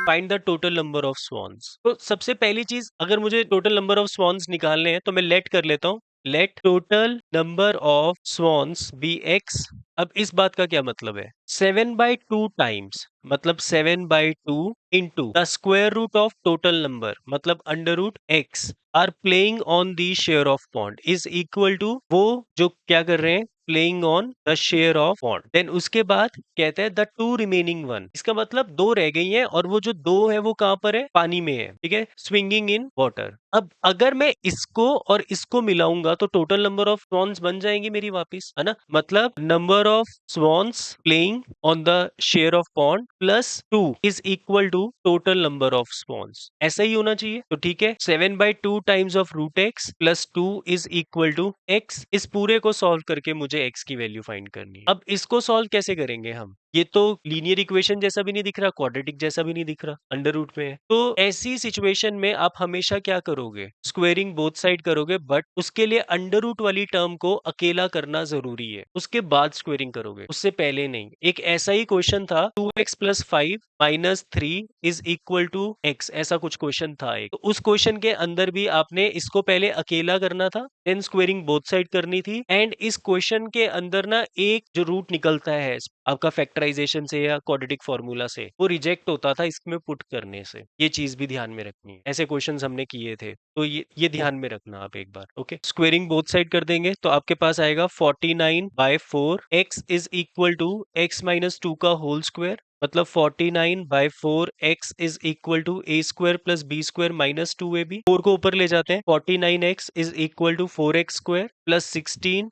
Find the total number of swans. तो सबसे पहली चीज, अगर मुझे टोटल नंबर ऑफ स्वॉन्स निकालने हैं तो मैं लेट कर लेता हूँ। Let total number of swans be X. अब इस बात का क्या मतलब है? 7/2 टाइम्स, मतलब 7/2 into the square root of total number, मतलब under root x, are playing on the share of pond is equal to वो जो क्या कर रहे हैं, playing on the share of pond. Then उसके बाद कहते हैं द टू रिमेनिंग वन, इसका मतलब दो रह गई हैं और वो जो दो है वो कहां पर है? पानी में है, ठीक है, स्विंगिंग इन वाटर। अब अगर मैं इसको और इसको मिलाऊंगा तो टोटल नंबर ऑफ स्वॉन्स बन जाएंगी मेरी वापस, है ना? मतलब number of swans playing on the share of pond plus 2 is equal to total number of swans. ऐसा ही होना चाहिए। तो ठीक है, 7/2 times of root X plus 2 is equal to X. इस पूरे को सॉल्व करके मुझे एक्स की वैल्यू फाइंड करनी है। अब इसको सॉल्व कैसे करेंगे हम? ये तो लीनियर इक्वेशन जैसा भी नहीं दिख रहा, क्वाड्रेटिक जैसा भी नहीं दिख रहा, अंडर रूट में है। तो ऐसी सिचुएशन में आप हमेशा क्या करोगे? स्क्वेयरिंग बोथ साइड करोगे, बट उसके लिए अंडर रूट वाली टर्म को अकेला करना जरूरी है, उसके बाद स्क्वेयरिंग करोगे, उससे पहले नहीं। एक ऐसा ही क्वेश्चन था, 2x + 5 - 3 is equal to x, ऐसा कुछ क्वेश्चन था एक। तो उस क्वेश्चन के अंदर भी आपने इसको पहले अकेला करना था, देन स्क्वेयरिंग बोथ साइड करनी थी। एंड इस क्वेश्चन के अंदर ना एक जो रूट निकलता है आपका फैक्टराइजेशन से या क्वाड्रेटिक फार्मूला से, वो रिजेक्ट होता था इसमें पुट करने से। ये चीज भी ध्यान में रखनी है, ऐसे क्वेश्चंस हमने किए थे, तो ये ध्यान में रखना आप एक बार। ओके, स्क्वेयरिंग बोथ साइड कर देंगे तो आपके पास आएगा 49/4 x is equal to x - 2 का होल स्क्वायर, मतलब 49/4 x is equal to a² + b² - 2ab। 4 को ऊपर ले जाते हैं, 49x is equal to 4x² + 16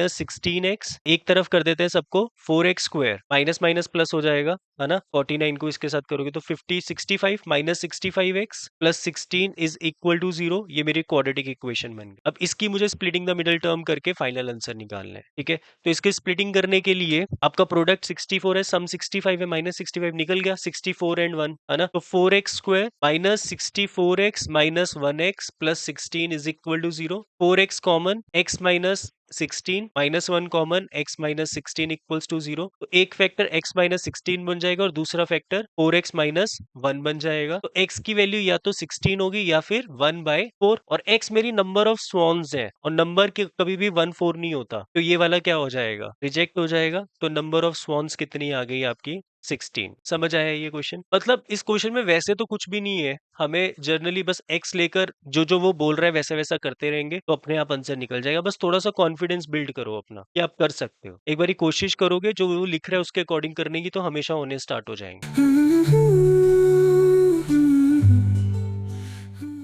- 16x। एक तरफ कर देते हैं सबको, 4x² माइनस माइनस प्लस हो जाएगा, है ना? 49 को इसके साथ करोगे तो 65 - 65x + 16 इज इक्वल टू 0। ये मेरी क्वाड्रेटिक इक्वेशन बन गई। अब इसकी मुझे स्प्लिटिंग द मिडल टर्म करके फाइनल आंसर निकालना है, ठीक है? तो इसके स्प्लिटिंग करने के लिए आपका प्रोडक्ट 64 है, सम 65 है, -65 निकल गया, 64 एंड 1, है ना? तो 4x² - 64x - 1x + 16 is equal to 0। 4x common, x - 16 -1 common, x - 16 equals to 0। तो एक फैक्टर x - 16 बन जाएगा और दूसरा फैक्टर 4x - 1 बन जाएगा। तो x की वैल्यू या तो 16 होगी या फिर 1/4, और x मेरी नंबर ऑफ स्वॉन्स है, और नंबर के कभी भी 1/4 नहीं होता, तो ये वाला क्या हो जाएगा? रिजेक्ट हो जाएगा। तो नंबर ऑफ स्वॉन्स कितनी आ गई आपकी? 16। समझ आया ये क्वेश्चन? मतलब इस क्वेश्चन में वैसे तो कुछ भी नहीं है, हमें जनरली बस x लेकर जो जो वो बोल रहा है वैसा वैसा करते रहेंगे तो अपने आप आंसर निकल जाएगा। बस थोड़ा सा कॉन्फिडेंस बिल्ड करो अपना कि आप कर सकते हो। एक बारी कोशिश करोगे जो वो लिख रहा है उसके अकॉर्डिंग करने की, तो हमेशा होने स्टार्ट हो जाएंगे।